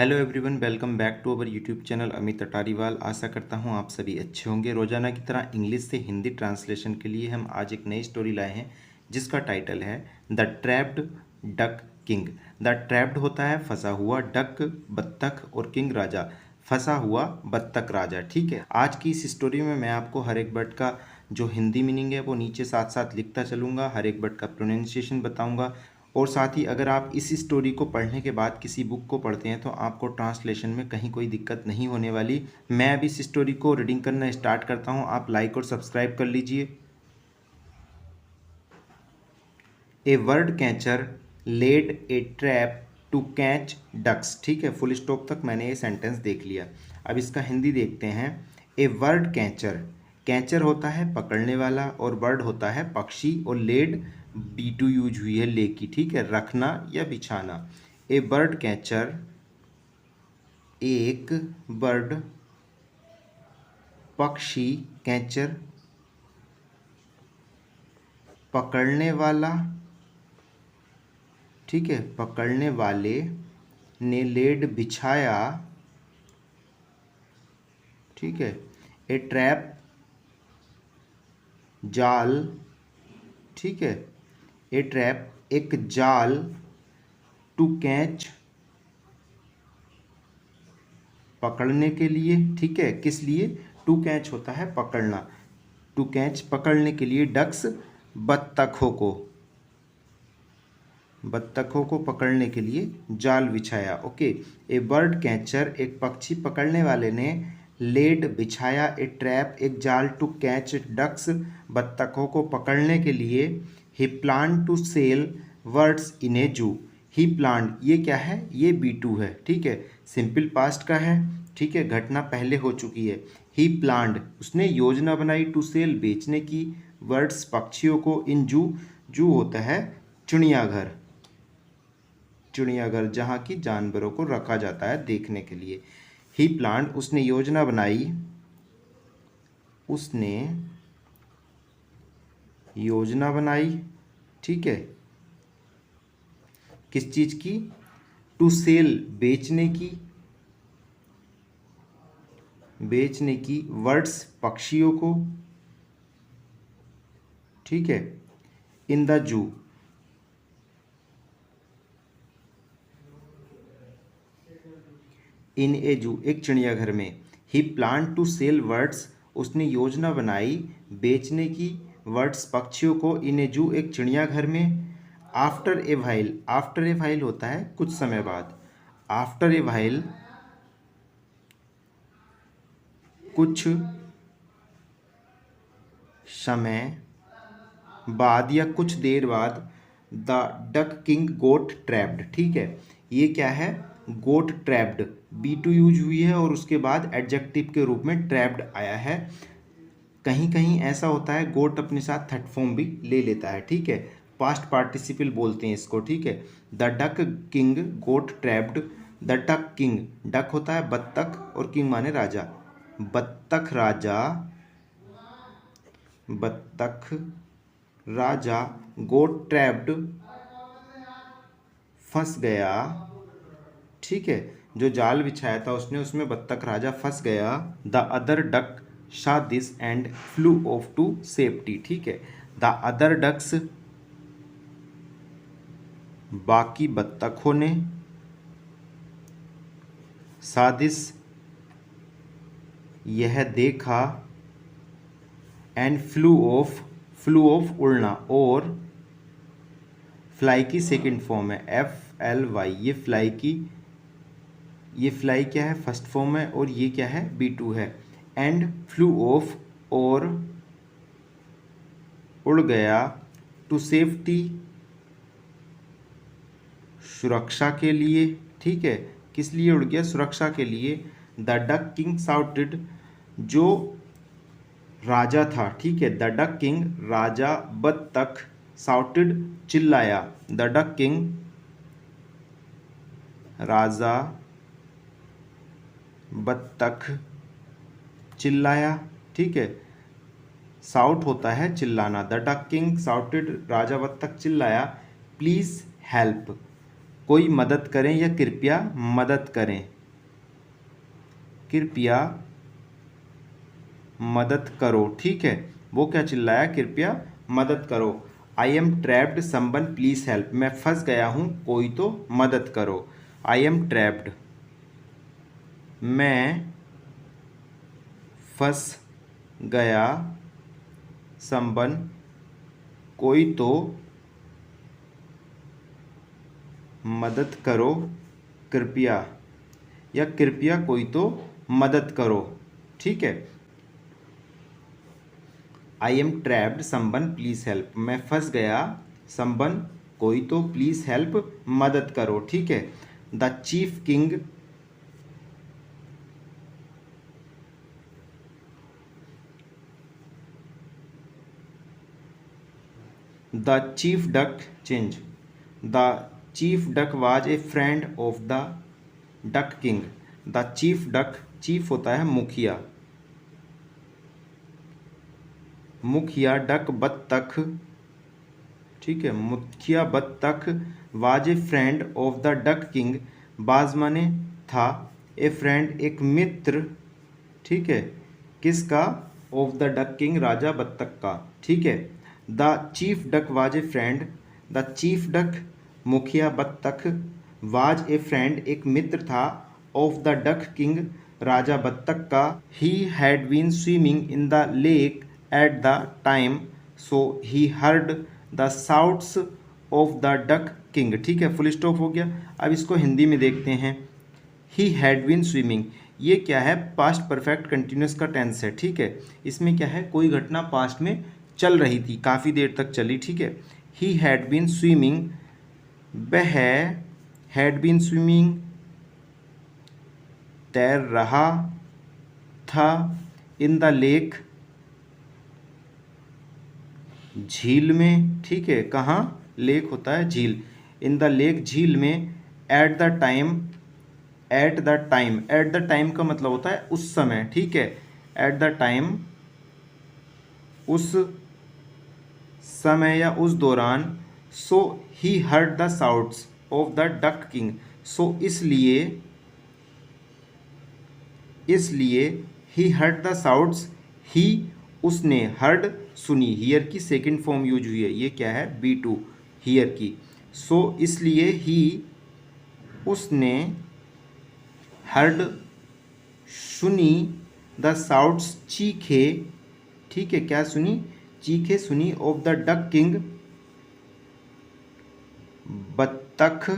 Hello everyone, welcome back to our YouTube channel Amit Atariwal. आशा करता हूँ आप सभी अच्छे होंगे। रोजाना की तरह इंग्लिश से हिंदी ट्रांसलेशन के लिए हम आज एक नई स्टोरी लाए हैं जिसका टाइटल है the trapped duck king. The trapped होता है फंसा हुआ, डक बत्तख और किंग राजा, फंसा हुआ बत्तख राजा। ठीक है, आज की इस स्टोरी में मैं आपको हर एक वर्ड का जो हिंदी मीनिंग है वो नीचे साथ साथ लिखता चलूँगा, हर एक वर्ड का प्रोनाउंसिएशन बताऊँगा। और साथ ही अगर आप इस स्टोरी को पढ़ने के बाद किसी बुक को पढ़ते हैं तो आपको ट्रांसलेशन में कहीं कोई दिक्कत नहीं होने वाली। मैं अभी इस स्टोरी को रीडिंग करना स्टार्ट करता हूं, आप लाइक और सब्सक्राइब कर लीजिए। A word catcher laid a trap to catch ducks. ठीक है, फुल स्टॉप तक मैंने ये सेंटेंस देख लिया। अब इसका हिंदी देखते हैं। ए वर्ड कैचर, कैचर होता है पकड़ने वाला और बर्ड होता है पक्षी, और लेड B2 यूज हुई है ले की। ठीक है, रखना या बिछाना। ए बर्ड कैचर, एक बर्ड पक्षी, कैचर पकड़ने वाला, ठीक है, पकड़ने वाले ने लेड बिछाया, ठीक है, ए ट्रैप जाल, ठीक है, ए ट्रैप एक जाल, टू कैच पकड़ने के लिए, ठीक है, किस लिए, टू कैच होता है पकड़ना, टू कैच पकड़ने के लिए, डक्स बत्तखों को, बत्तखों को पकड़ने के लिए जाल बिछाया। ओके, ए बर्ड कैचर एक पक्षी पकड़ने वाले ने लेड बिछाया ए ट्रैप एक जाल टू कैच डक्स बत्तखों को पकड़ने के लिए। He plan to sell birds in a zoo. He plan, ये क्या है, ये B2 है। ठीक है, सिंपल पास्ट का है। ठीक है, घटना पहले हो चुकी है। ही प्लान्ड, उसने योजना बनाई, टू सेल बेचने की, वर्ड्स पक्षियों को, इन जू, जू होता है चिड़ियाघर, चिड़ियाघर जहाँ की जानवरों को रखा जाता है देखने के लिए। ही प्लान, उसने योजना बनाई, उसने योजना बनाई, ठीक है, किस चीज की, टू सेल बेचने की, बेचने की, वर्ड्स पक्षियों को, ठीक है, in the zoo, in a जू एक चिड़ियाघर में। ही प्लान टू सेल वर्ड्स, उसने योजना बनाई बेचने की, वर्ड्स पक्षियों को, इन ए जू एक चिड़ियाघर में। After a while, after a while होता है कुछ समय बाद, आफ्टर ए वाइल कुछ समय बाद या कुछ देर बाद, the duck king got trapped. ठीक है, ये क्या है, गोट ट्रैप्ड, B2 यूज हुई है और उसके बाद एडजेक्टिव के रूप में ट्रैप्ड आया है। कहीं कहीं ऐसा होता है गोट अपने साथ थर्ड फॉर्म भी ले लेता है। ठीक है, पास्ट पार्टिसिपल बोलते हैं इसको। ठीक है, the duck king got trapped, the duck king, duck होता है बत्तख और किंग माने राजा, बत्तख राजा, बत्तख राजा, गोट ट्रैप्ड फंस गया। ठीक है, जो जाल बिछाया था उसने, उसमें बत्तख राजा फंस गया। The other duck saw this and flew off to safety। ठीक है, द अदर डक्स, बाकी बत्तखों ने, saw this, यह देखा, and flew off, flew off उड़ना, और फ्लाई की सेकंड फॉर्म है FLY, ये फ्लाई की, ये फ्लाई क्या है, फर्स्ट फॉर्म है, और ये क्या है, B2 है। एंड फ्लू ऑफ, और उड़ गया, टू सेफ्टी, सुरक्षा के लिए। ठीक है, किस लिए उड़ गया, सुरक्षा के लिए। द डक किंग साउटेड, जो राजा था, ठीक है, द डक किंग राजा बत्तख, साउटेड चिल्लाया, द डक किंग राजा बत्तख चिल्लाया। ठीक है, साउट होता है चिल्लाना, द डक किंग साउटेड, राजा बत्तख चिल्लाया, प्लीज हेल्प, कोई मदद करें या कृपया मदद करें, कृपया मदद करो, ठीक है। वो क्या चिल्लाया, कृपया मदद करो। I am trapped someone please help, मैं फंस गया हूँ कोई तो मदद करो। आई एम ट्रैप्ड, मैं फंस गया, समवन कोई तो मदद करो, कृपया या कृपया कोई तो मदद करो, ठीक है। I am trapped someone please help, मैं फंस गया, समवन कोई तो, प्लीज हेल्प मदद करो, ठीक है। The chief king, the chief duck change, the chief duck was a friend of the duck king. The chief duck, chief होता है मुखिया, मुखिया डक बत्तख, ठीक है, मुखिया बत्तख, was a friend of the duck king, बाज माने था, ए फ्रेंड एक मित्र, ठीक है, किसका, ऑफ द डक किंग राजा बत्तख का, ठीक है। The chief duck was a friend, the chief duck मुखिया बत्तख, वाज ए फ्रेंड एक मित्र था, ऑफ द डक किंग राजा बत्तख का। He had been swimming in the lake at the time, so he heard the shouts of the duck king, ठीक है, फुल स्टॉप हो गया। अब इसको हिंदी में देखते हैं। ही हैड बीन स्विमिंग, ये क्या है, पास्ट परफेक्ट कंटिन्यूस का टेंस है, ठीक है। इसमें क्या है, कोई घटना पास्ट में चल रही थी, काफ़ी देर तक चली, ठीक है। ही हैड बीन स्विमिंग, वह हैड बीन स्विमिंग तैर रहा था, इन द लेक झील में, ठीक है, कहाँ, लेक होता है झील, इन द लेक झील में, eight the time, eight the time, eight the time का मतलब होता है उस समय, ठीक है, एट द टाइम उस समय या उस दौरान, so he heard the shouts of the duck king, so इसलिए he heard the shouts, he उसने, हर्ड सुनी, हियर की सेकंड फॉर्म यूज हुई है, ये क्या है, बी टू, हियर की, सो इसलिए ही उसने, हर्ड सुनी, द साउट्स चीखे, ठीक है, क्या सुनी, चीखे सुनी, ऑफ द डक किंग बत्तख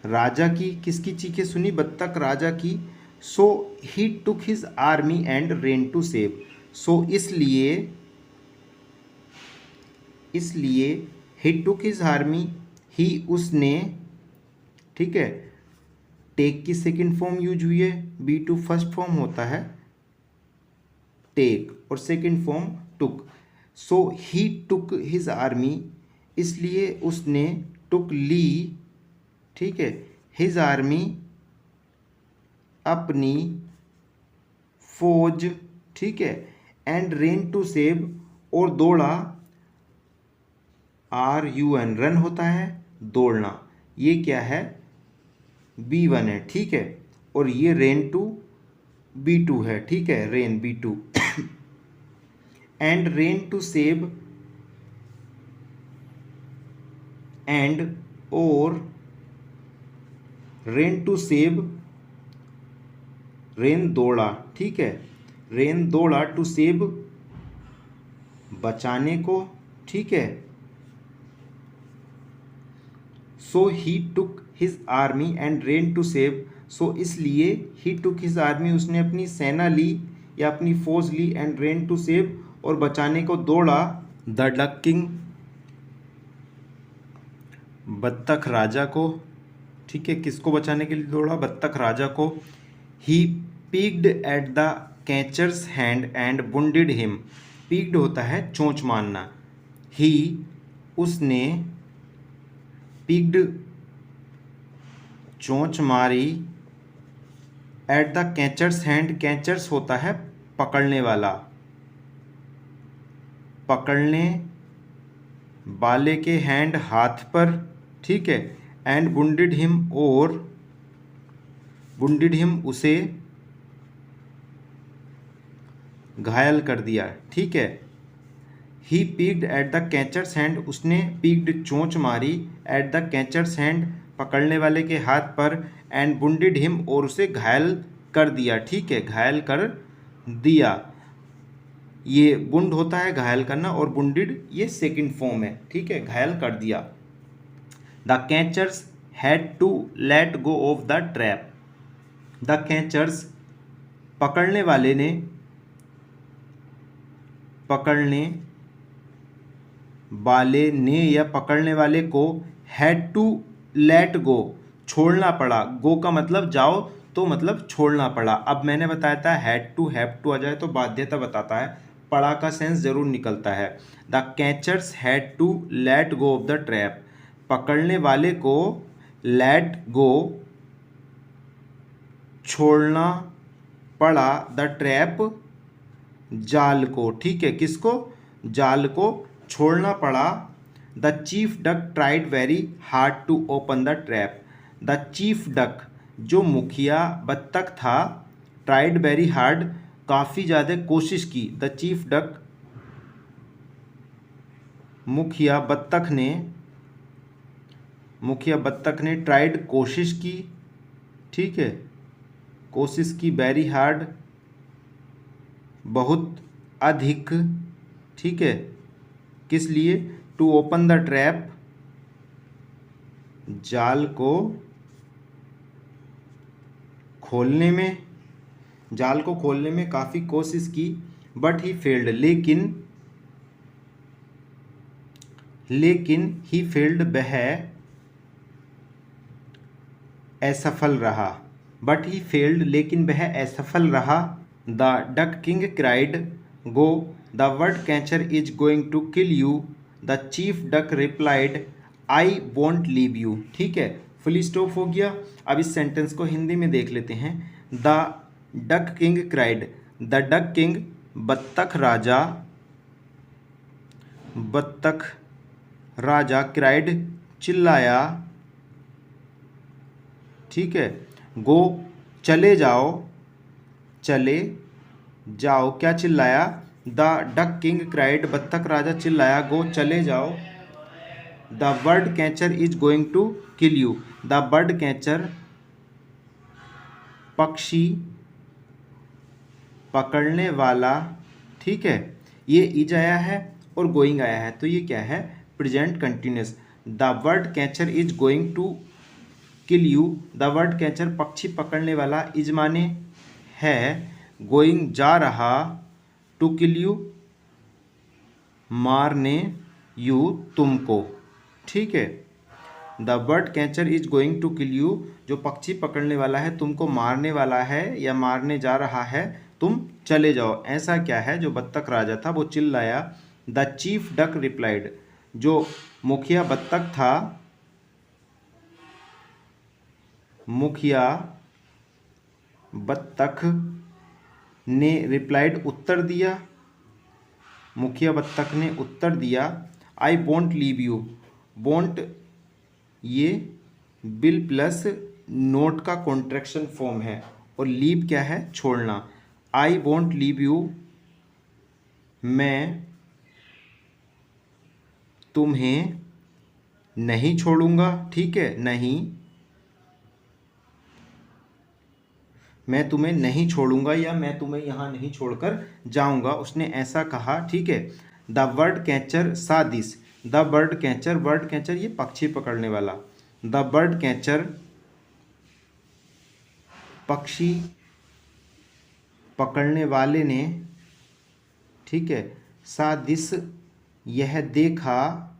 राजा की, किसकी चीखे सुनी, बत्तख राजा की। So he took his army and ran to save, so इसलिए ही टुक हिज आर्मी, ही उसने, ठीक है, टेक की सेकंड फॉर्म यूज हुई है, बी टू फर्स्ट फॉर्म होता है टेक और second form took, so he took his army, इसलिए उसने, टुक ली, ठीक है, हिज आर्मी अपनी फौज, ठीक है, एंड रेन टू सेव और दौड़ा, RUN रन होता है दौड़ना, ये क्या है, B1 है, ठीक है, और ये रेन टू B2 है, ठीक है, ran B2 and ran to save, and और रेन टू सेव, रेन दौड़ा, ठीक है, रेन दौड़ा, टू सेव बचाने को, ठीक है। So he took his army and ran to save, so इसलिए ही टुक हिज आर्मी, उसने अपनी सेना ली या अपनी फौज ली, एंड रेन टू सेव और बचाने को दौड़ा, द डक किंग बत्तख राजा को, ठीक है, किसको बचाने के लिए दौड़ा, बत्तख राजा को। He pecked at the catcher's hand and wounded him, pecked होता है चोंच मारना, ही उसने, पीक्ड चोंच मारी, at the catcher's hand, catchers होता है पकड़ने वाला, पकड़ने वाले के हैंड हाथ पर, ठीक है, एंड वुंडेड हिम और वुंडेड हिम उसे घायल कर दिया। ठीक है। He pecked at the catcher's hand, उसने पीक्ड चोंच मारी, एट द कैचर्स हैंड पकड़ने वाले के हाथ पर, एंड वुंडेड हिम और उसे घायल कर दिया। ठीक है, घायल कर दिया। ये वुंड होता है घायल करना और वुंडेड ये सेकंड फॉर्म है। ठीक है, घायल कर दिया। The catchers had to let go of the trap, the catchers पकड़ने वाले ने, पकड़ने वाले ने या पकड़ने वाले को, हैड टू लेट गो छोड़ना पड़ा। गो का मतलब जाओ, तो मतलब छोड़ना पड़ा। अब मैंने बताया था हैड टू हैव टू आ जाए तो बाध्यता बताता है, पड़ा का सेंस जरूर निकलता है। The catchers had to let go of the trap, पकड़ने वाले को लेट गो छोड़ना पड़ा, द ट्रैप जाल को। ठीक है, किसको? जाल को छोड़ना पड़ा। The chief duck tried very hard to open the trap, the chief duck जो मुखिया बत्तख था, ट्राइड वेरी हार्ड काफ़ी ज़्यादा कोशिश की, द चीफ डक मुखिया बत्तख ने ट्राइड कोशिश की। ठीक है, कोशिश की, वेरी हार्ड बहुत अधिक। ठीक है, किस लिए? टू ओपन द ट्रैप जाल को खोलने में, जाल को खोलने में काफ़ी कोशिश की, बट ही फेल्ड लेकिन ही फेल्ड वह असफल रहा, बट ही फेल्ड लेकिन वह असफल रहा। The duck king cried go, the word catcher is going to kill you, the chief duck replied I won't leave you. ठीक है, फुल स्टॉप हो गया। अब इस सेंटेंस को हिंदी में देख लेते हैं। The duck king cried, the duck king बत्तख राजा क्राइड चिल्लाया। ठीक है, गो चले जाओ क्या चिल्लाया? द डक किंग क्राइड बत्तख राजा चिल्लाया, गो चले जाओ। The bird catcher is going to kill you, the bird catcher पक्षी पकड़ने वाला। ठीक है, ये इज आया है और गोइंग आया है, तो ये क्या है? Present continuous. The bird catcher is going to kill you, the bird catcher पक्षी पकड़ने वाला, इज माने है, गोइंग जा रहा, टू किल यू मारने, यू तुमको। ठीक है, the bird catcher is going to kill you जो पक्षी पकड़ने वाला है तुमको मारने वाला है या मारने जा रहा है, तुम चले जाओ। ऐसा क्या है? जो बत्तख राजा था वो चिल्लाया। द चीफ डक रिप्लाइड, जो मुखिया बत्तख था, मुखिया बत्तख ने रिप्लाइड उत्तर दिया, मुखिया बत्तख ने उत्तर दिया, आई वॉन्ट लीव यू। वॉन्ट ये विल प्लस नोट का कॉन्ट्रैक्शन फॉर्म है और लीव क्या है? छोड़ना। आई वॉन्ट लीव यू, मैं तुम्हें नहीं छोड़ूंगा। ठीक है, नहीं, मैं तुम्हें नहीं छोड़ूंगा या मैं तुम्हें यहाँ नहीं छोड़कर जाऊंगा, उसने ऐसा कहा। ठीक है, the bird catcher saw this, the bird catcher, bird catcher ये पक्षी पकड़ने वाला, द बर्ड कैचर पक्षी पकड़ने वाले ने, ठीक है, सा दिस यह देखा,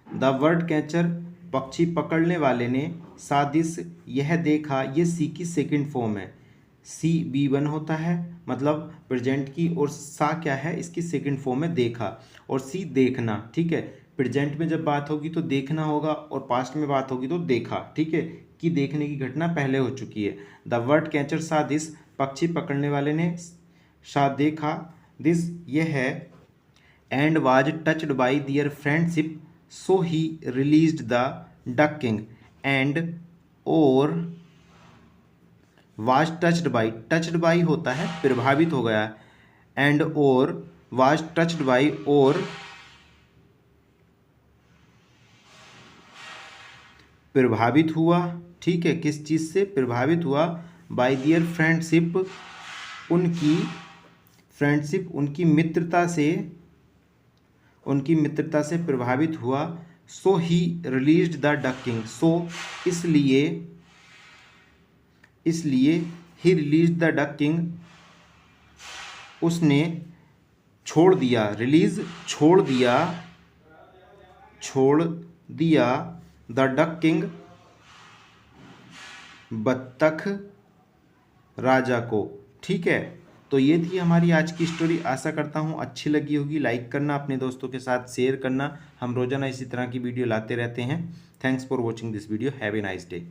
द बर्ड कैचर पक्षी पकड़ने वाले ने, सा दिस यह देखा, ये सी की सेकंड फॉर्म है, सी B1 होता है मतलब प्रेजेंट की, और सा क्या है? इसकी सेकंड फॉर्म है देखा, और सी देखना। ठीक है, प्रेजेंट में जब बात होगी तो देखना होगा और पास्ट में बात होगी तो देखा। ठीक है, कि देखने की घटना पहले हो चुकी है। The bird catcher saw this, पक्षी पकड़ने वाले ने सा देखा, दिस यह है, and was touched by their friendship, so he released the duck king and और वाज टच्ड बाई होता है प्रभावित हो गया, एंड और वाज टच्ड बाई और प्रभावित हुआ, ठीक है, किस चीज़ से प्रभावित हुआ, बाय दियर फ्रेंडशिप, उनकी फ्रेंडशिप उनकी मित्रता से प्रभावित हुआ, so he released the duck king, so इसलिए he released the duck king, उसने छोड़ दिया, रिलीज छोड़ दिया द डक किंग, बत्तख राजा को। ठीक है, तो ये थी हमारी आज की स्टोरी। आशा करता हूँ अच्छी लगी होगी। लाइक करना, अपने दोस्तों के साथ शेयर करना। हम रोजाना इसी तरह की वीडियो लाते रहते हैं। Thanks for watching this video. Have a nice day.